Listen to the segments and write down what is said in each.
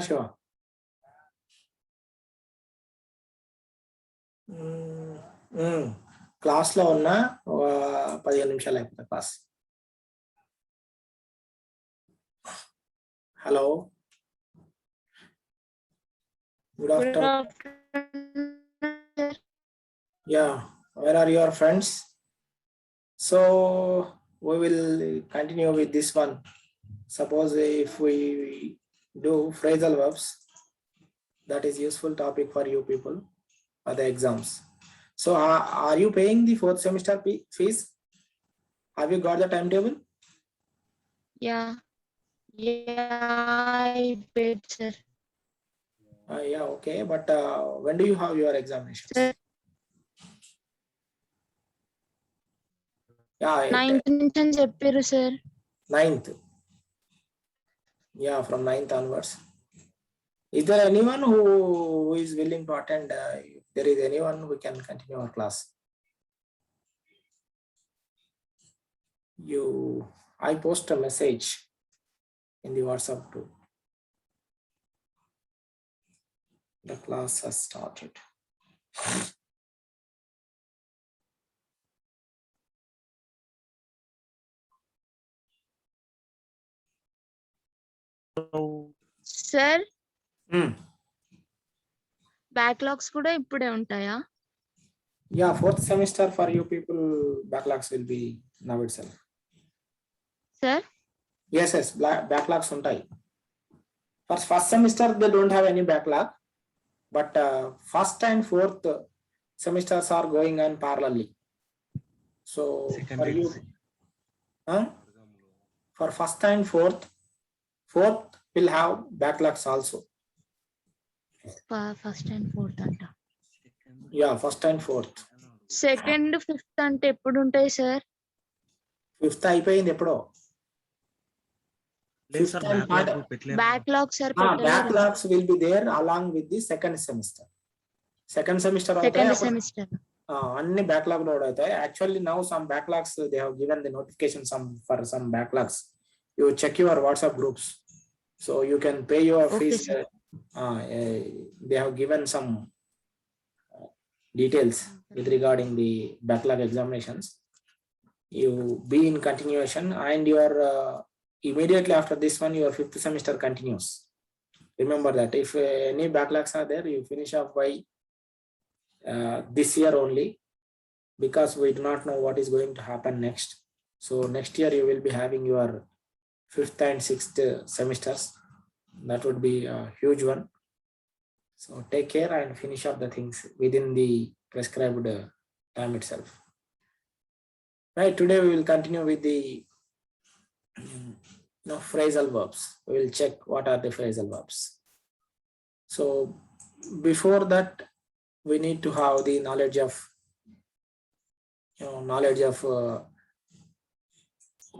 Sure. Class లో ఉన్న 15 నిమిషాలు అయిపోతుంది class. Hello, good afternoon. Yeah, where are your friends? So we will continue with this one. Suppose if we do phrasal verbs, that is useful topic for you people for the exams. So are you paying the 4th semester fees? Have you got the timetable? Yeah, I paid, sir. Yeah, okay, but when do you have your examinations? Sir. Yeah, 9th నుంచి అని చెప్పారు sir. 9th. Yeah, from 9th onwards. Is there anyone who is willing to attend? If there is anyone, we can continue our class. I post a message in the WhatsApp group. The class has started. Sir, backlogs కూడా ఇప్పుడే ఉంటాయా? Yeah, 4th semester for you people, backlogs will be now itself. Sir? Yes, backlogs ఉంటాయి. For first semester they don't have any backlog, but first and 4th semesters are going on parallelly. So for you, for first and fourth will have backlogs also. First and fourth anta. Yeah, first and fourth. Second, fifth అంటే ఎప్పుడు ఉంటాయి sir? 5th అయిపోయింది ఎప్పుడో. Backlogs are backlogs will be there along with the second semester. Second semester అన్ని backlog load అవుతాయి. Actually now some backlogs they have given the notification for some backlogs. You check your WhatsApp groups, so you can pay your fees. They have given some details with regarding the backlog examinations. You be in continuation, and your immediately after this one your 5th semester continues. Remember that if any backlogs are there, you finish off by this year only, because we do not know what is going to happen next. So next year you will be having your 5th and 6th semesters. That would be a huge one. So take care and finish up the things within the prescribed time itself. Right, today we will continue with the phrasal verbs. We will check what are the phrasal verbs. So before that, we need to have the knowledge of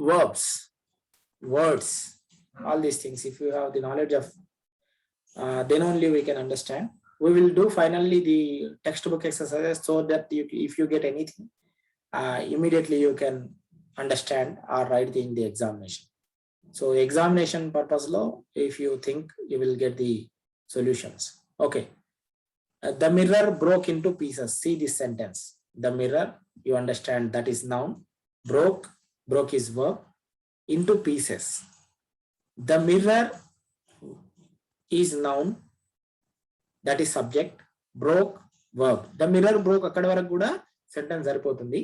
verbs, words, all these things. If you have the knowledge of, then only we can understand. We will do finally the textbook exercises, so that if you get anything, immediately you can understand or write in the examination. So examination purpose law, if you think, you will get the solutions. Okay. The mirror broke into pieces. See this sentence. The mirror, you understand, that is noun. Broke is verb. Into pieces. The mirror is noun, that is subject. Broke, verb. The mirror broke akkadi varaku kuda sentence సరిపోతుంది.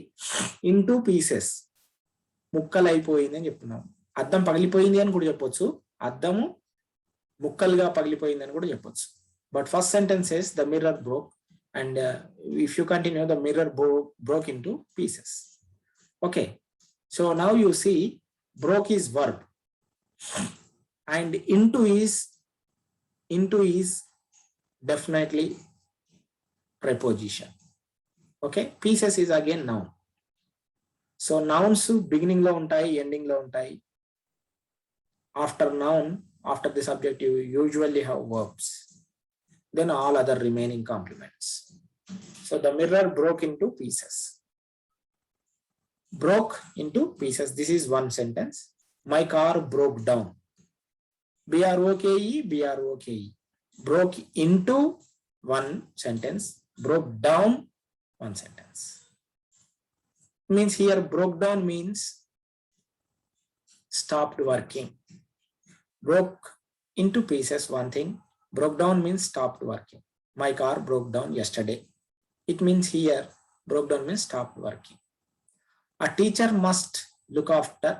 Into pieces, ముక్కలు అయిపోయింది అని చెప్తున్నాం. అద్దం పగిలిపోయింది అని కూడా చెప్పొచ్చు, అద్దము ముక్కలుగా పగిలిపోయింది అని కూడా చెప్పొచ్చు. But first sentence says the mirror broke, and if you continue, the mirror broke into pieces. Okay, so now you see broke is verb, and into is definitely preposition. Okay, pieces is again noun. So nouns beginning lo untayi, ending lo untayi. After noun, after the subject, you usually have verbs, then all other remaining complements. So the mirror broke into pieces. Broke into pieces. This is one sentence. My car broke down. BROKE. Broke into one sentence, broke down one sentence. Means here broke down means stopped working. Broke into pieces one thing. Broke down means stopped working. My car broke down yesterday. It means here broke down means stopped working. A teacher must look after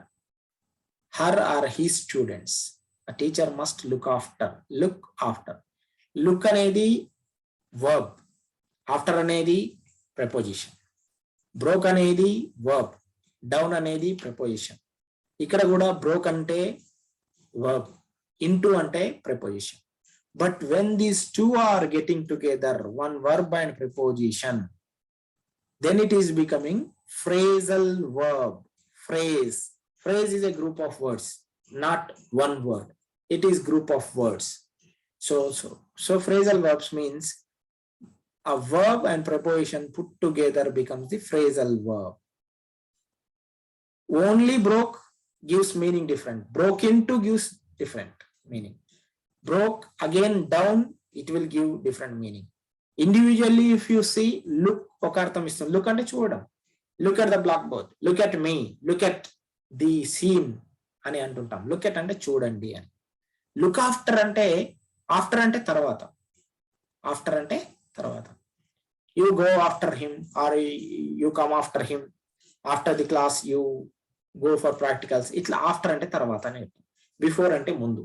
her or his students. A teacher must look after. Look అనేది verb. After అనేది preposition. Broke అనేది verb. Down అనేది preposition. ఇక్కడ కూడా broke అంటే verb. Into అంటే preposition. But when these two are getting together, one verb and preposition, then it is becoming phrasal verb. Phrase is a group of words, not one word. It is group of words. So phrasal verbs means a verb and preposition put together becomes the phrasal verb. Only broke gives meaning different. Broke into gives different meaning. Broke again down, it will give different meaning. Individually, if you see, look, look at the blackboard, look at me, look at the scene అని అంటుంటాం. Look at అంటే చూడండి అని. Look after అంటే తర్వాత. After అంటే తర్వాత. You go after him or you come after him. After the class you go for practicals. ఇట్లా after అంటే తర్వాత అని. Before అంటే ముందు.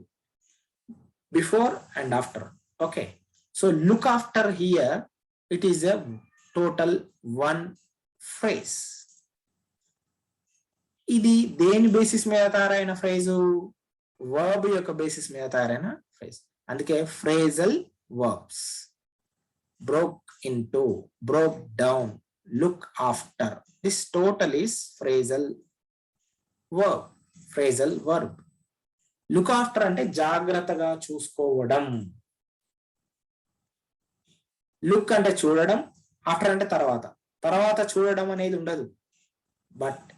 Before and after. Okay. So look after here, it is a total one phrase. ఇది దేని basis మీద తయారైన ఫ్రేజు? వర్బ్ యొక్క బేసిస్ మీద తయారైన ఫ్రేజ్. అందుకే phrasal verbs. Broke into, broke down, look after. This total is phrasal verb. Phrasal verb. Look after అంటే జాగ్రత్తగా చూసుకోవడం. లుక్ అంటే చూడడం, ఆఫ్టర్ అంటే తర్వాత చూడడం అనేది ఉండదు. బట్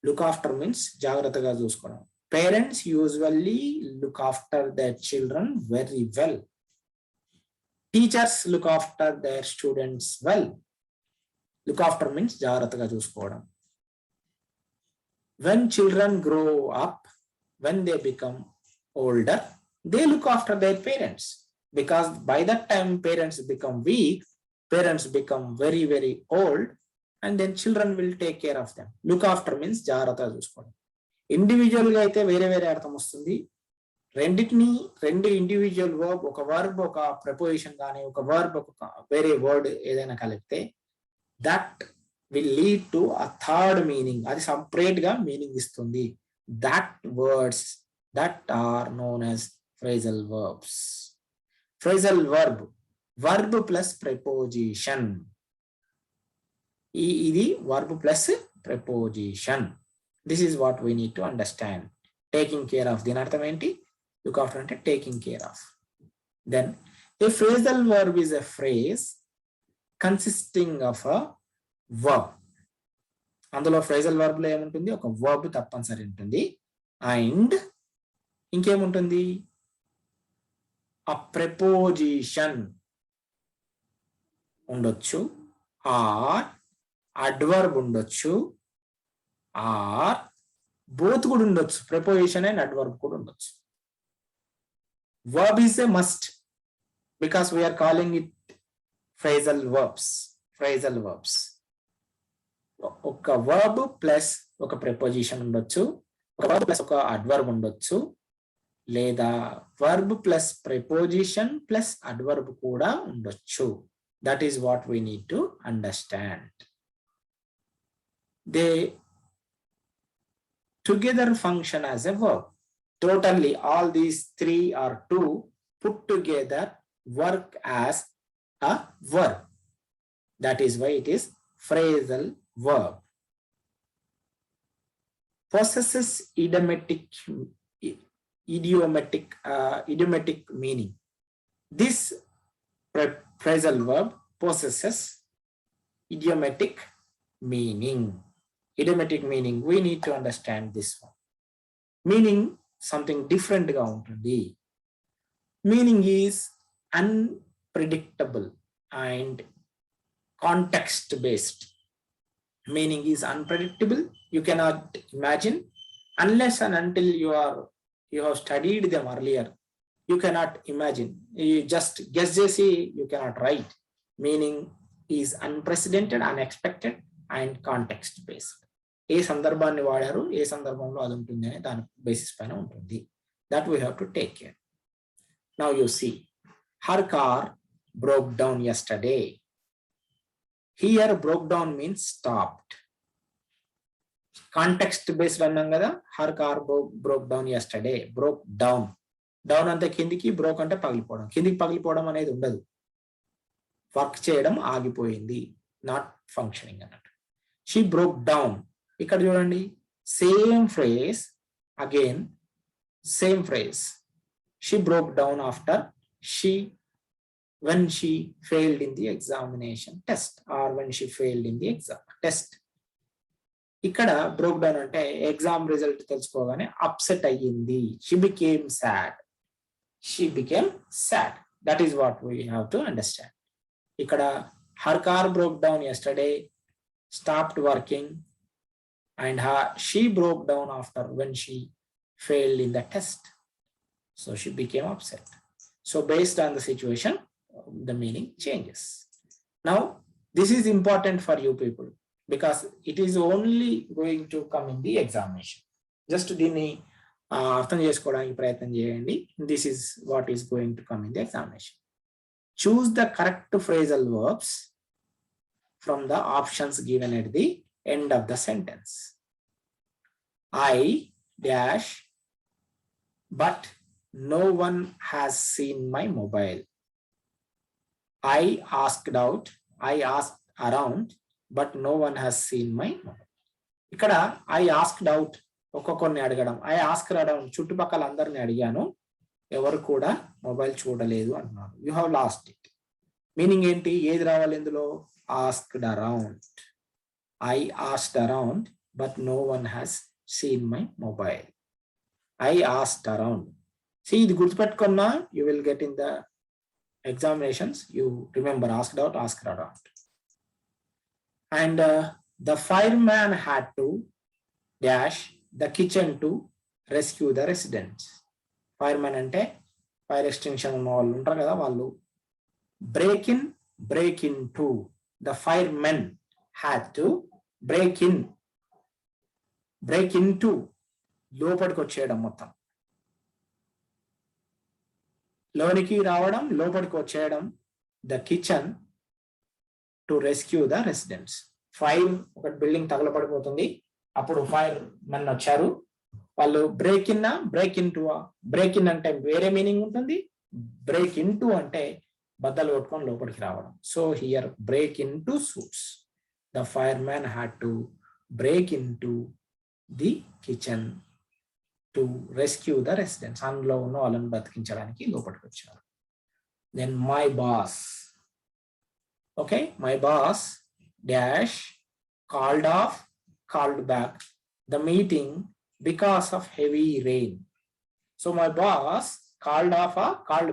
లుక్ ఆఫ్టర్ మీన్స్ జాగ్రత్తగా చూసుకోవడం. Parents usually look after their children very well. Teachers look after their students well. Look after means జాగ్రత్తగా చూసుకోవడం. When children grow up, when they become older, they look after their parents, because by that time parents become weak, parents become very, very old, and then children will take care of them. Look after means జాగ్రత్తగా చూసుకోవడం. Individual గా అయితే వేరే వేరే అర్థం వస్తుంది. రెండు individual verb, ఒక వర్బ్ ఒక ప్రపోజిషన్ కానీ, ఒక వర్బ్ ఒక వేరే వర్డ్ ఏదైనా కలిపితే that will lead to a third meaning. అది సపరేట్ గా మీనింగ్ ఇస్తుంది. That words that are known as phrasal verbs. Phrasal verb plus preposition. Idi verb plus preposition. This is what we need to understand. Taking care of. Din artham enti? Look after ante taking care of. Then a phrasal verb is a phrase consisting of a verb. అందులో phrasal verb లో ఏముంటుంది? ఒక verb తప్పనిసరి ఉంటుంది. And ఇంకేముంటుంది? ఆ preposition ఉండొచ్చు, or adverb ఉండొచ్చు, ఆర్ బోత్ కూడా ఉండొచ్చు. ప్రెపోజిషన్ అండ్ అడ్వర్బ్ కూడా ఉండొచ్చు. Verb is a must because we are calling it phrasal verbs. Phrasal verbs ఒక వర్బ్ ప్లస్ ఒక ప్రెపోజిషన్ ఉండొచ్చు, ఒక వర్బ్ ప్లస్ ఒక అడ్వర్బ్ ఉండొచ్చు, లేదా verb plus preposition plus adverb కూడా ఉండొచ్చు. That is what we need to understand. They together function as a verb. Totally all these three or two put together work as a verb. That is why it is phrasal verb. Possesses idiomatic meaning. This phrasal verb possesses idiomatic meaning. Idiomatic meaning, we need to understand this one. Meaning something different గా ఉంటుంది. Meaning is unpredictable and context based. Meaning is unpredictable. You cannot imagine unless and until you have studied them earlier. You cannot imagine. You just guess, you cannot write. Meaning is unprecedented, unexpected and context based. ఏ సందర్భాన్ని వాడారు, ఏ సందర్భంలో అది ఉంటుంది అనే దాని basis పైన ఉంటుంది. That we have to take care. Now you see, her car broke down yesterday. Here broke down means stopped. Context based అన్నాం కదా. Her car broke down yesterday. Broke down. Down అంటే కిందికి, బ్రోక్ అంటే పగిలిపోవడం. కిందికి పగిలిపోవడం అనేది ఉండదు. వర్క్ చేయడం ఆగిపోయింది, నాట్ ఫంక్షనింగ్ అన్నట్టు. She broke down. ఇక్కడ చూడండి, same phrase again, same phrase. She broke down after when she failed in the examination test or when she failed in the exam test. ఇక్కడ బ్రోక్ డౌన్ అంటే exam result తెలుసుకోగానే upset అయ్యింది. She became sad. She became sad. That is what we have to understand. ఇక్కడ her car broke down yesterday, stopped working, and she broke down after when she failed in the test. So she became upset. So based on the situation, the meaning changes. Now this is important for you people because it is only going to come in the examination. Just దీన్ని అర్థం చేసుకోవడానికి ప్రయత్నం చేయండి. This is what is going to come in the examination. Choose the correct phrasal verbs from the options given at the end of the sentence. I dash but no one has seen my mobile. I asked around but no one has seen my mobile. ఇక్కడ I asked out ఒక్కొక్కరిని అడగడం, I asked around చుట్టుపక్కల అందరిని అడిగాను, ఎవరు కూడా mobile చూడలేదు అంటున్నారు. You have lost it. Meaning ఏంటి, ఏది రావాలి ఇందులో? Asked around. I asked around but no one has seen my mobile. I asked around. See, ఇది గుర్తుపెట్టుకున్నా, you will get in the examinations, you remember asked out, asked around. And the fireman had to dash the kitchen to rescue the residents. Fireman అంటే fire extension ఉన్న వాళ్ళు ఉంటారు కదా, వాళ్ళు break into. The firemen had to break into, లోపలికి వచ్చేయడం, మొత్తం లోనికి రావడం, లోపలికి వచ్చేయడం. The kitchen to rescue the residents. Fire, ఒక బిల్డింగ్ తగలబడిపోతుంది, అప్పుడు ఫైర్ మెన్ వచ్చారు. వాళ్ళు బ్రేక్ ఇన్ అంటే వేరే మీనింగ్ ఉంటుంది, బ్రేక్ ఇన్ టు అంటే బద్దలు కొట్టుకొని లోపలికి రావడం. So here break into suits. The fireman had to break into the kitchen to rescue the residents. అందులో ఉన్న వాళ్ళని బతికించడానికి లోపలికి వచ్చారు. Then my boss, okay, my boss dash called back the meeting because of heavy rain. So my boss called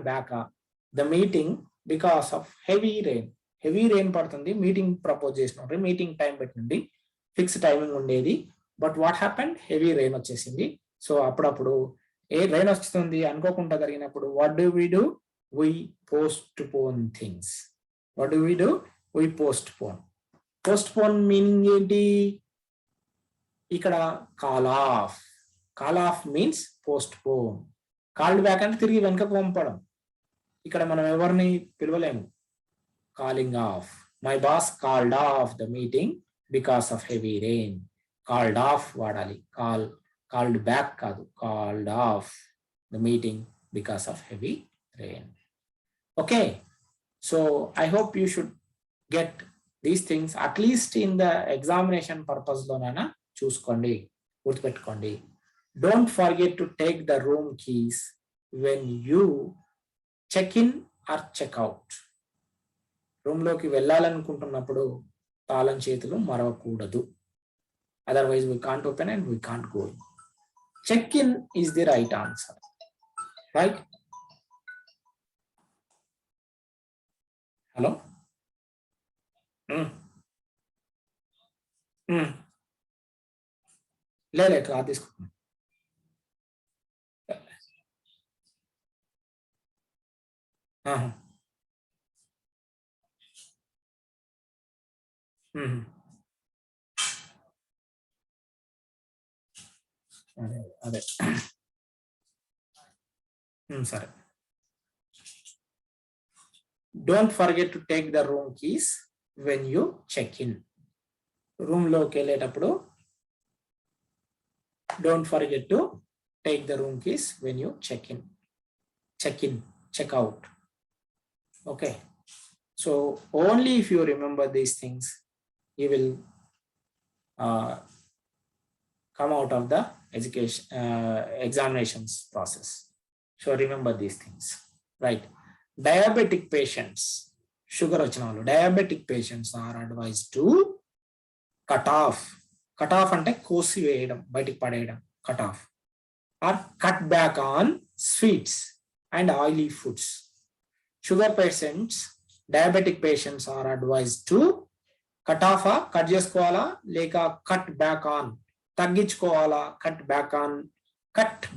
back the meeting because of heavy rain. Heavy rain పడుతుంది, meeting propose చేసినప్పుడు meeting time పెట్టింది, fix timing ఉండేది. But what happened, heavy rain వచ్చేసింది. So అప్పుడప్పుడు rain వస్తుంది అనుకోకుండా జరిగినప్పుడు what do we do, we postpone things. What do we do, we postpone. Postpone meaning ఏంటి, ఇక్కడ call off means postpone. Called back అంటే తిరిగి వెనకకు పంపడం. ఇక్కడ మనం ఎవరిని పిలవలేము. Calling off, my boss called off the meeting because of heavy rain. Called of వాడాలి, కాల్డ్ బ్యాక్ కాదు. Called off the meeting because of heavy rain. Okay, so I hope you should get these things at least in the examination purpose లోనైనా చూసుకోండి, గుర్తుపెట్టుకోండి. Don't forget to take the room keys when you check in or checkout. Room లోకి వెళ్ళాలనుకుంటున్నప్పుడు తాళం చేతులు మరవకూడదు. Otherwise we can't open and we can't go. Check-in is the right answer, right? Hello? లే cloth తీసుకుంటున్నా. అదే సరే. Don't forget to take the room keys when you check in. Room లోకి వెళ్ళేటప్పుడు don't forget to take the room keys when you check in, check out. Okay, so only if you remember these things you will come out of the education examinations process. So remember these things, right? Diabetic patients, sugar vachinalu, diabetic patients are advised to cut off ante kosi veyadam, bayatiki padeyadam, cut off, or cut back on sweets and oily foods. Sugar patients, diabetic patients are advised to cut off, cut chesukovala leka cut back on, tagginchukovala, cut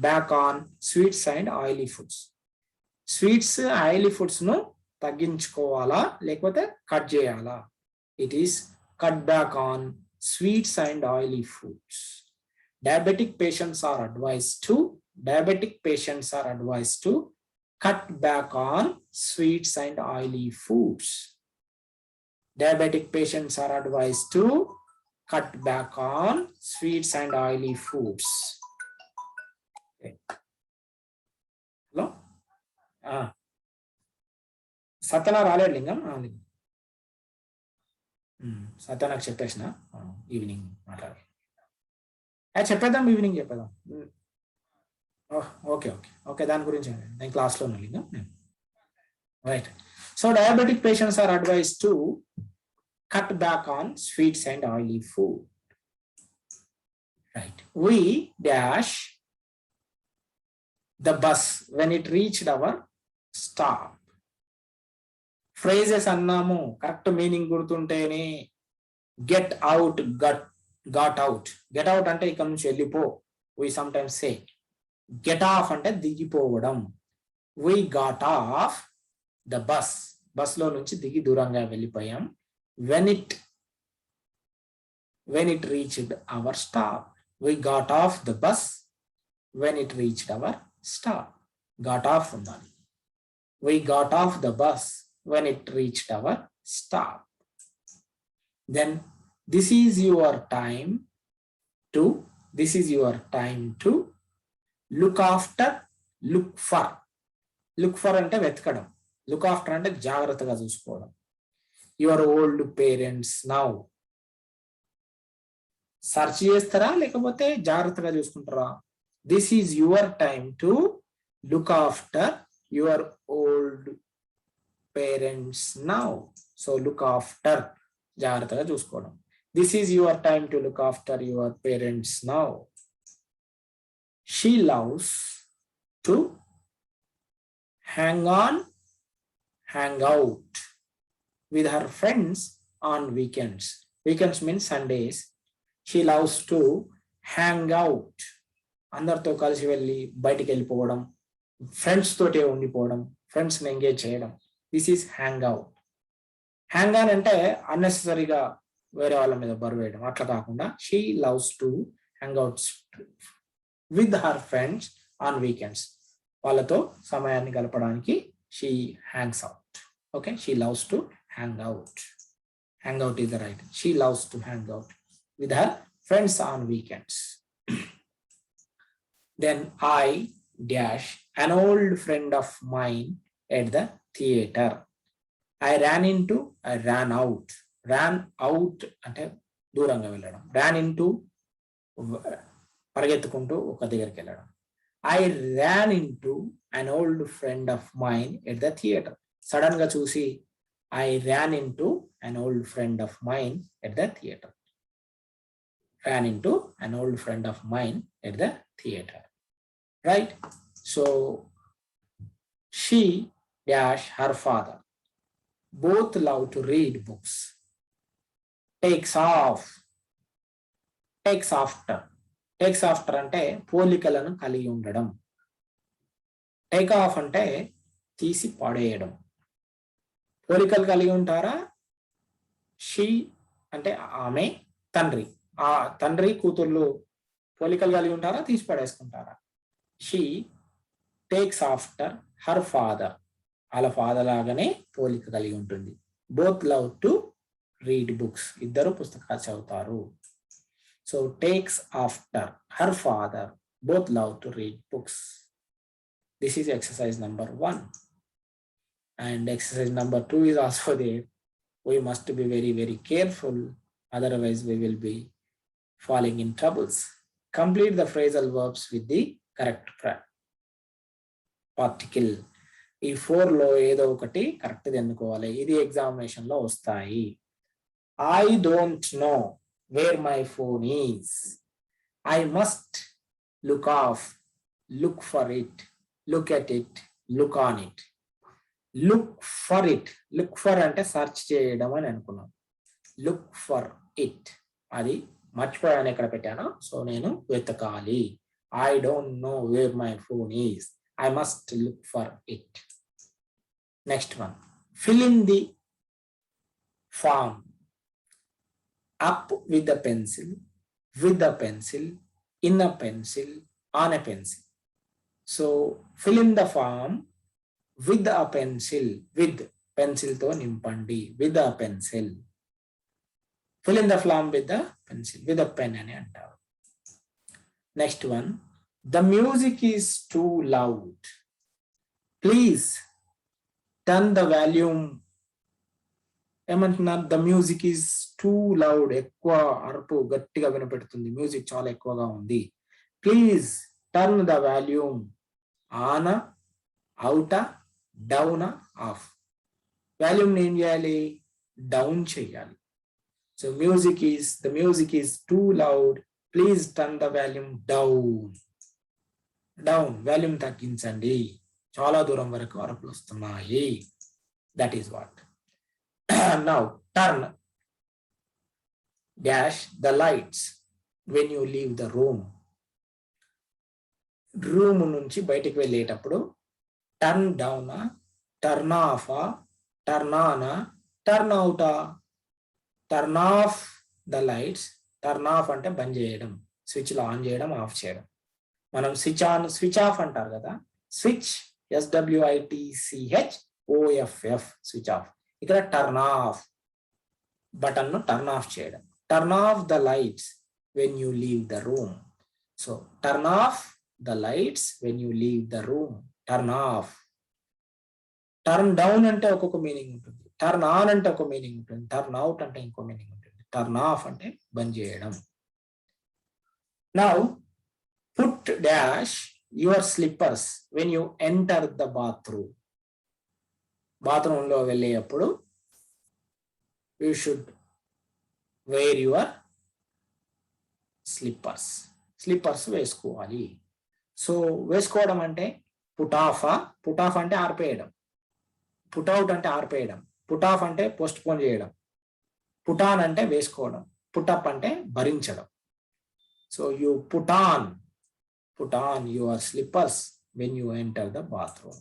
back on sweets and oily foods. Sweets, oily foods nu tagginchukovala lekapothe cut cheyala. It is cut back on sweets and oily foods. Diabetic patients are advised to cut back on sweets and oily foods. Diabetic patients are advised to cut back on sweets and oily foods. Okay. Hello? Satana రాలేడు లింగం. సత్యనాకు చెప్పేసిన evening మాట్లాడాలి. చెప్పేద్దాం, evening చెప్పేద్దాం. Okay దాని గురించి నేను క్లాస్లో ఉన్నాను. Right. So diabetic patients are advised to cut back on sweets and oily food. Right. We dash the bus when it reached our stop. Phrases అన్నాము, కరెక్ట్ మీనింగ్ గుర్తుంటేనే. get out, got out. Get out అంటే ఇక్కడ నుంచి వెళ్ళిపో. We sometimes say. Get off అంటే దిగిపోవడం. We got off the bus. Bus లో నుంచి దిగి దూరంగా వెళ్ళిపోయాం. When it reached our stop. We got off the bus when it reached our stop. Got off ఉండాలి. We got off the bus when it reached our stop. Then this is your time to look after, look for అంటే వెతకడం, look after అంటే జాగ్రత్తగా చూసుకోవడం. Your old parents now. Search చేస్తారా లేకపోతే జాగ్రత్తగా చూసుకుంటారా? This is your time to look after your old parents now. So look after, జాగ్రత్తగా చూసుకోవడం. This is your time to look after your parents now. She loves to hang out with her friends on weekends. Weekends means Sundays. She loves to hang out. అందరితో కలిసి వెళ్ళి బయటికి వెళ్ళిపోవడం, friends తోటే ఉండిపోవడం, ఫ్రెండ్స్ని ఎంగేజ్ చేయడం. This is hang out. Hang on అంటే అన్నెసరీగా వేరే వాళ్ళ మీద బరువు వేయడం, అట్లా కాకుండా she loves to hang out with her friends on weekends. వాళ్ళతో సమయాన్ని గడపడానికి she hangs out. Okay, she loves to hang out. Hang out is the right. She loves to hang out with her friends on weekends. Then I dash an old friend of mine at the theater. I ran out. Ran out అంటే దూరంగా వెళ్ళడం. Ran into పరిగెత్తుకుంటూ ఒక దగ్గరికి వెళ్ళడం. I ran into an old friend of mine at the theater. Sudden గా చూసి I ran into an old friend of mine at the theater. ran into an old friend of mine at the theater. Right? So she dash her father. Both love to read books. Takes off. Takes after. Takes after అంటే పోలికలను కలిగి ఉండడం. Take off అంటే తీసి పడేయడం. పోలికలు కలిగి ఉంటారా? She అంటే ఆమె, తండ్రి. ఆ తండ్రి కూతుర్లు పోలికలు కలిగి ఉంటారా? తీసి పడేసుకుంటారా? She takes after her father. వాళ్ళ ఫాదర్ లాగానే పోలిక కలిగి ఉంటుంది. Both love to read books. ఇద్దరు పుస్తకాలు చదువుతారు. So takes after her father. Both love to read books. This is exercise number 1. And exercise number 2 is also there. We must be very, very careful. Otherwise, we will be falling in troubles. Complete the phrasal verbs with the correct particle. ఈ 4 లో ఏదో ఒకటి correct ఎన్నుకోవాలి. ఇది examination లో వస్తాయి. I don't know where my phone is. I must look for it. Look at it, look on it. Look for it. Look for అంటే search చేయడం అని అనుకున్నాం. Look for it. అది మర్చిపోయాను ఎక్కడ పెట్టాను. సో నేను వెతకాలి. I don't know where my phone is. I must look for it. Next one. Fill in the form. Up with a pencil, with a pencil, in a pencil, on a pencil. So fill in the form with a pencil. With pencil తో నింపండి. With a pencil. Fill in the form with the pencil. With a pen అని అంటారు. Next one. The music is too loud. Please turn the volume. ఏమంటున్నారు? The music is too loud. ఎక్కువ అరుపు గట్టిగా వినపెడుతుంది. Music చాలా ఎక్కువగా ఉంది. Please turn the volume. On, అవుటా, డౌనా, ఆఫ్. వాల్యూమ్ ఏం చేయాలి? డౌన్ చేయాలి. So the music is too loud. Please turn the volume down. Down. Volume తగ్గించండి. చాలా దూరం వరకు అరుపులు వస్తున్నాయి. That is what. Now turn dash the lights when you leave the room. Room నుంచి బయటికి వెళ్ళేటప్పుడు టర్న్ డౌనా, టర్న్ ఆఫా, టర్న్ ఆనా, టర్న్ అవుటా? Turn off the lights. Turn off అంటే బంద్ చేయడం, స్విచ్లో ఆన్ చేయడం, ఆఫ్ చేయడం. మనం స్విచ్ ఆన్, స్విచ్ ఆఫ్ అంటారు కదా. Switch SWITCH switch off. ఇక్కడ టర్న్ ఆఫ్, బటన్ను టర్న్ ఆఫ్ చేయడం. Turn off the lights when you leave the room. So turn off the lights when you leave the room. Turn off. Turn down అంటే ఒక్కొక్క meaning ఉంటుంది. Turn on అంటే ఒక meaning ఉంటుంది. Turn out అంటే ఇంకో meaning ఉంటుంది. టర్న్ ఆఫ్ అంటే బంద్ చేయడం. Now put dash your slippers when you enter the bathroom. Bathroom లో వెళ్ళేటప్పుడు you should wear your slippers. Slippers వేసుకోవాలి. సో వేసుకోవడం అంటే పుట్ ఆఫ్. పుట్ ఆఫ్ అంటే ఆర్పేయడం. పుట్ అవుట్ అంటే ఆర్పేయడం. పుట్ ఆఫ్ అంటే పోస్ట్ పోన్ చేయడం. పుట్ ఆన్ అంటే వేసుకోవడం. పుట్ అప్ అంటే భరించడం. So you put on your slippers when you enter the bathroom.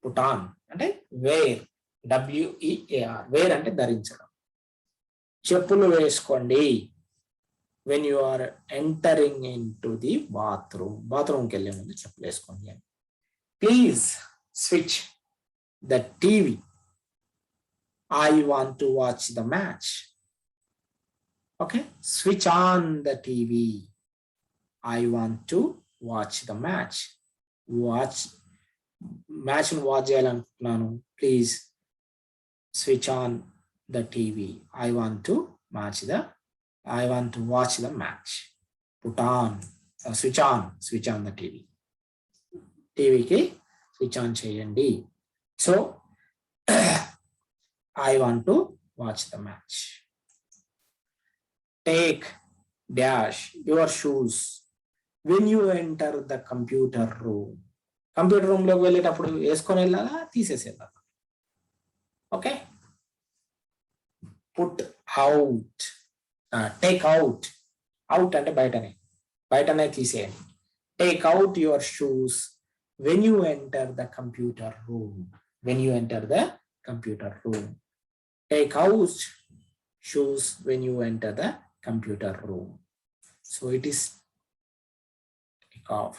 Put on అంటే వేర్. WEAR. వేర్ అంటే ధరించడం. చెప్పులు వేసుకోండి. when you are entering into the bathroom. బాత్రూమ్కి వెళ్ళే ముందు చెప్పులు వేసుకోండి. Please switch the TV. I want to watch the match. Okay, switch on the TV. I want to watch the match. Match ను వాచ్ చేయాలనుకుంటున్నాను. Please switch on the TV. I want to watch the match. Put on, switch on the TV. టీవీకి switch on చేయండి. So I want to watch the match. Take dash your shoes when you enter the computer room. Computer room లోకి వెళ్ళేటప్పుడు వేసుకొని వెళ్ళాలా, తీసేసి వెళ్ళాలా? Okay. Put out, take out. Out అంటే బయటనే తీసేయండి. Take out your shoes when you enter the computer room. When you enter the computer room. Take out shoes when you enter the computer room. So it is take off.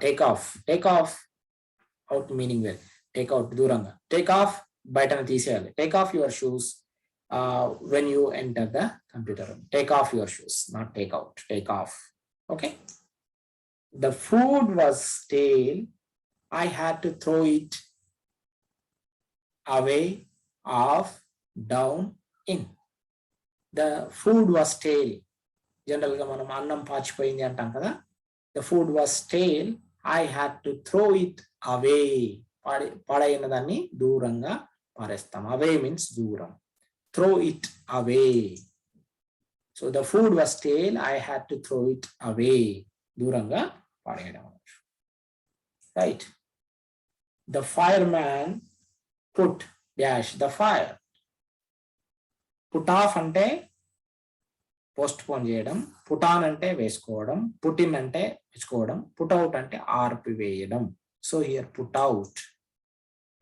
Take off. Take off. Out meaning well. Take out duranga. Take off. Button తీసేయాలి. Take off your shoes when you enter the computer room. Take off your shoes, not take out. Take off. Okay. The food was stale. I had to throw it away, off, down, in. The food was stale. General గా మనం అన్నం పాచిపోయింది అంటాం కదా. The food was stale. I had to throw it away. పడైన దాన్ని దూరంగా పారేస్తాం. Away means దూరం. Throw it away. So the food was stale. I had to throw it away. దూరంగా పాడేయడం. Right. The fireman put dash the fire. Put off అంటే postpone చేయడం, put on అంటే వేసుకోవడం, put in అంటే వేసుకోవడం, put out అంటే ఆర్పివేయడం. So here put out.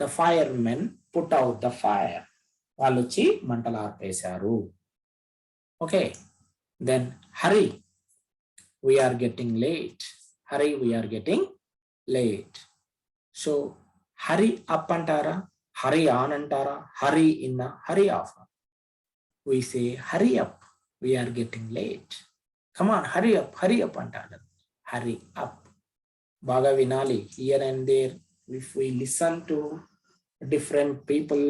The firemen put out the fire. వాళ్ళు వచ్చి మంటలు ఆర్పేశారు. Okay. Then hurry, we're getting late. Hurry, we're getting late. So hurry up అంటారా, హరీ ఆన్ అంటారా, hurry in, hurry off? We say hurry up, we are getting late. Come on, hurry up అంటారు. Hurry up. బాగా వినాలి. Here and there, if we listen to different people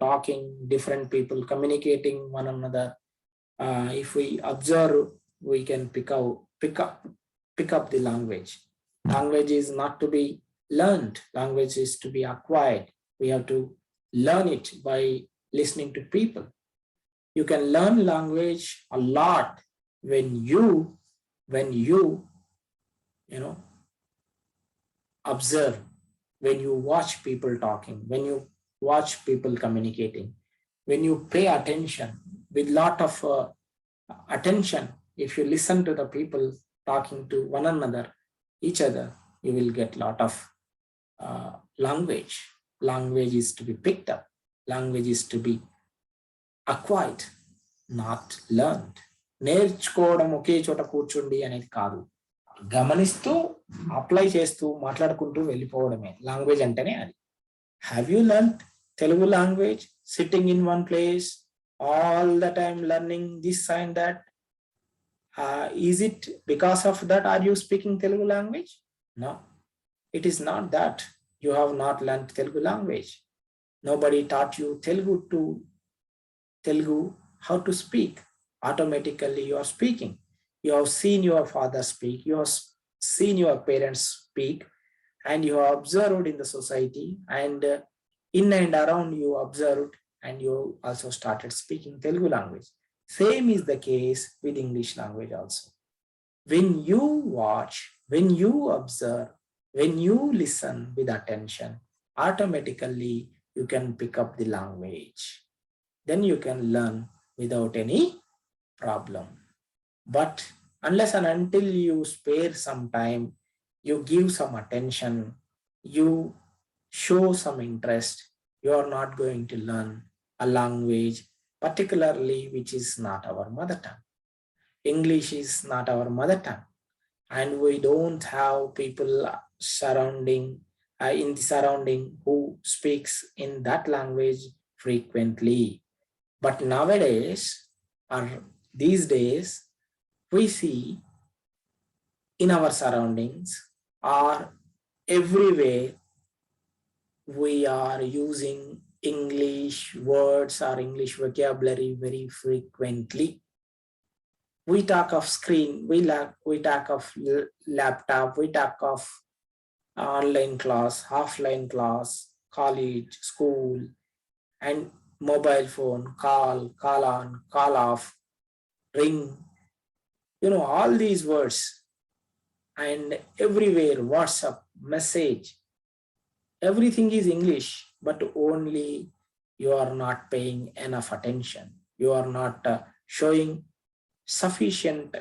talking, different people communicating one another, if we observe, we can pick up the language. Language is not to be learned. Language is to be acquired. We have to learn it by listening to people. You can learn language a lot when you observe, when you watch people talking, when you watch people communicating, when you pay attention with lot of attention. If you listen to the people talking to one another, each other, you will get lot of language. Language is to be picked up. Language is to be acquired, not learned. నేర్చుకోవడం ఒకే చోట కూర్చుండి అనేది కాదు, గమనిస్తూ apply చేస్తూ మాట్లాడుకుంటూ వెళ్ళిపోవడమే language అంటేనే అది. Have you learn Telugu language sitting in one place all the time learning this and that? Is it because of that are you speaking Telugu language? No, it is not that. You have not learn Telugu language. Nobody taught you Telugu how to speak. Automatically you are speaking. You have seen your father speak, you have seen your parents speak, and you have observed in the society, and in and around you observed, and you also started speaking Telugu language. Same is the case with English language also. When you watch, when you observe, when you listen with attention, automatically you can pick up the language. Then you can learn without any problem. But unless and until you spare some time, you give some attention, you show some interest, you are not going to learn a language, particularly which is not our mother tongue. English is not our mother tongue, and we don't have people in the surrounding who speaks in that language frequently. But nowadays, or these days, we see in our surroundings or everywhere, we are using English words or English vocabulary very frequently. We talk of screen, we talk of laptop, we talk of online class, offline class, college, school, and mobile phone, call on, call off, ring, all these words, and everywhere, WhatsApp, message, everything is English, but only you are not paying enough attention. You are not showing sufficient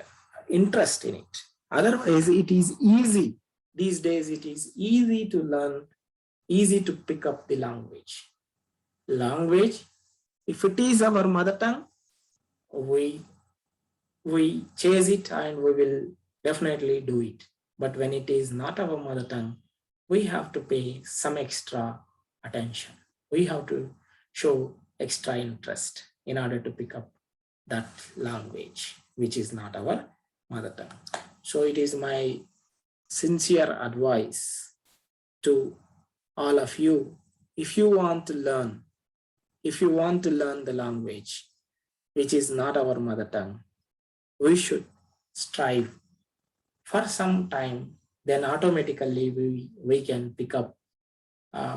interest in it. Otherwise, it is easy. These days, it is easy to learn, easy to pick up the language. Language, if it is our mother tongue, we chase it and we will definitely do it. But when it is not our mother tongue, we have to pay some extra attention. We have to show extra interest in order to pick up that language, which is not our mother tongue. So it is my sincere advice to all of you, if you want to learn the language, which is not our mother tongue, we should strive for some time, then automatically we can pick up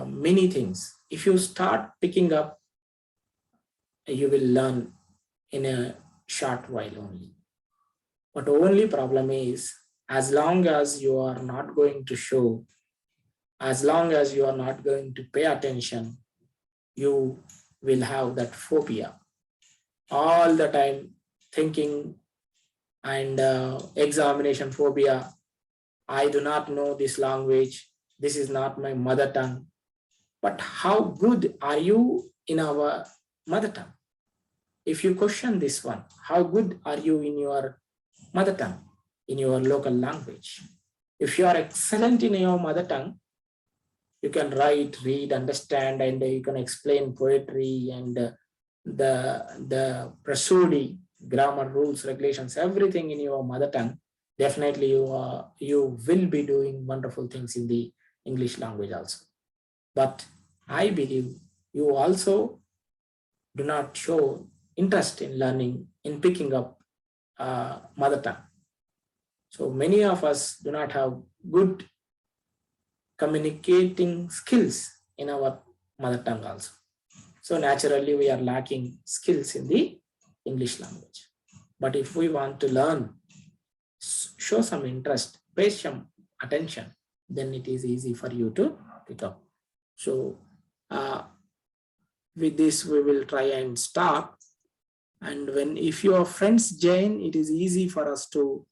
many things. If you start picking up, you will learn in a short while only. But the only problem is, as long as you are not going to show, as long as you are not going to pay attention, you will have that phobia all the time, thinking, and examination phobia. I do not know this language. This is not my mother tongue. But how good are you in our mother tongue? If you question this one, how good are you in your mother tongue, in your local language? If you are excellent in your mother tongue, you can write, read, understand, and you can explain poetry and the prosody, grammar, rules, regulations, everything in your mother tongue. Definitely you will be doing wonderful things in the English language also. But I believe you also do not show interest in learning, in picking up mother tongue. So many of us do not have good communicating skills in our mother tongue also. So naturally we are lacking skills in the English language. But if we want to learn, show some interest, pay some attention, then it is easy for you to pick up. So with this, we will try and stop. And if your friends join, it is easy for us to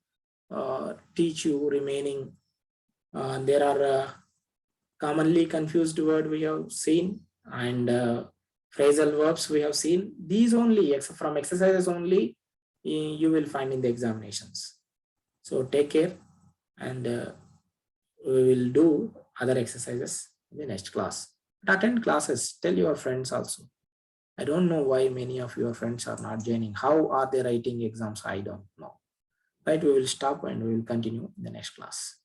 teach you remaining. There are commonly confused word we have seen, and phrasal verbs we have seen. These only, from exercises only, you will find in the examinations. So take care, and we will do other exercises in the next class. Attend classes, tell your friends also. I don't know why many of your friends are not joining. How are they writing exams? I don't know. Right, we will stop and we will continue in the next class.